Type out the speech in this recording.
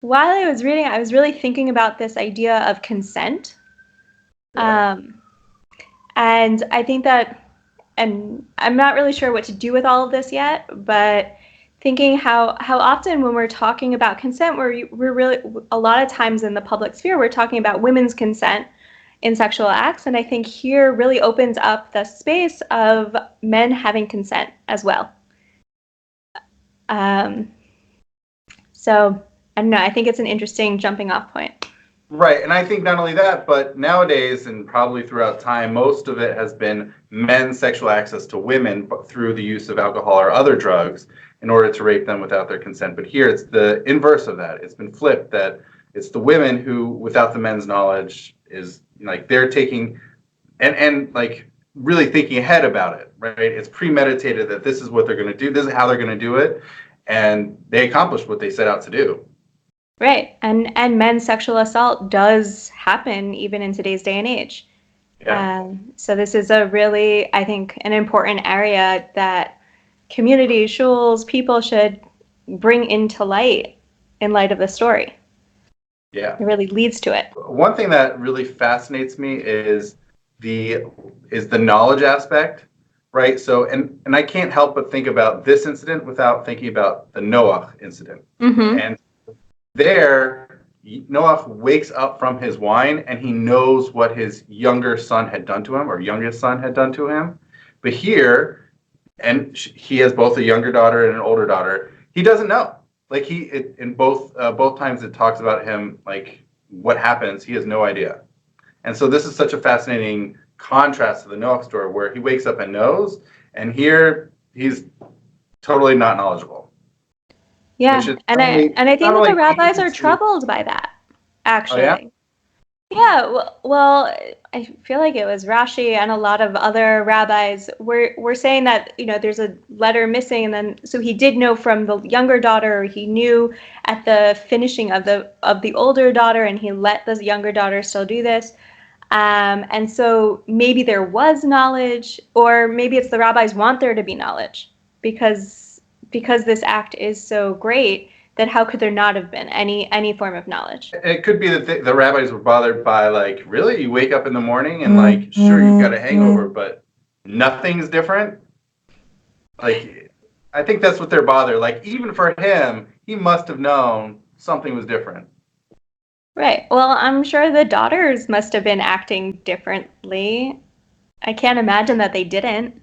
while I was reading, I was really thinking about this idea of consent. Yeah. Um, and I think that, and I'm not really sure what to do with all of this yet, but thinking how often when we're talking about consent, we're really, a lot of times in the public sphere, we're talking about women's consent in sexual acts. And I think here really opens up the space of men having consent as well. Um, so I don't know, I think it's an interesting jumping off point. Right. And I think not only that, but nowadays and probably throughout time, most of it has been men's sexual access to women through the use of alcohol or other drugs in order to rape them without their consent. But here it's the inverse of that. It's been flipped that it's the women who, without the men's knowledge, is like they're taking and like really thinking ahead about it, right? It's premeditated that this is what they're going to do. This is how they're going to do it. And they accomplished what they set out to do. Right. And men's sexual assault does happen even in today's day and age. Yeah. So this is a really, I think, an important area that communities, schools, people should bring into light in light of the story. Yeah. It really leads to it. One thing that really fascinates me is the knowledge aspect, right? So and I can't help but think about this incident without thinking about the Noah incident. Mm-hmm. And there, Noah wakes up from his wine and he knows what his younger son had done to him or youngest son had done to him. But here, and he has both a younger daughter and an older daughter, he doesn't know. Like in both times it talks about him, like what happens, he has no idea. And so this is such a fascinating contrast to the Noah story where he wakes up and knows, and here he's totally not knowledgeable. Yeah, Which is and I think not that the only rabbis are troubled by that, oh yeah. actually. Yeah, well, I feel like it was Rashi and a lot of other rabbis were saying that, there's a letter missing, and then so he did know from the younger daughter, or he knew at the finishing of the older daughter, and he let the younger daughter still do this. And so maybe there was knowledge, or maybe it's the rabbis want there to be knowledge because this act is so great that how could there not have been any form of knowledge? It could be that the rabbis were bothered by like, really, you wake up in the morning and like, sure, you've got a hangover, but nothing's different. Like, I think that's what they're bothered. Like, even for him, he must have known something was different. Right. Well, I'm sure the daughters must have been acting differently. I can't imagine that they didn't.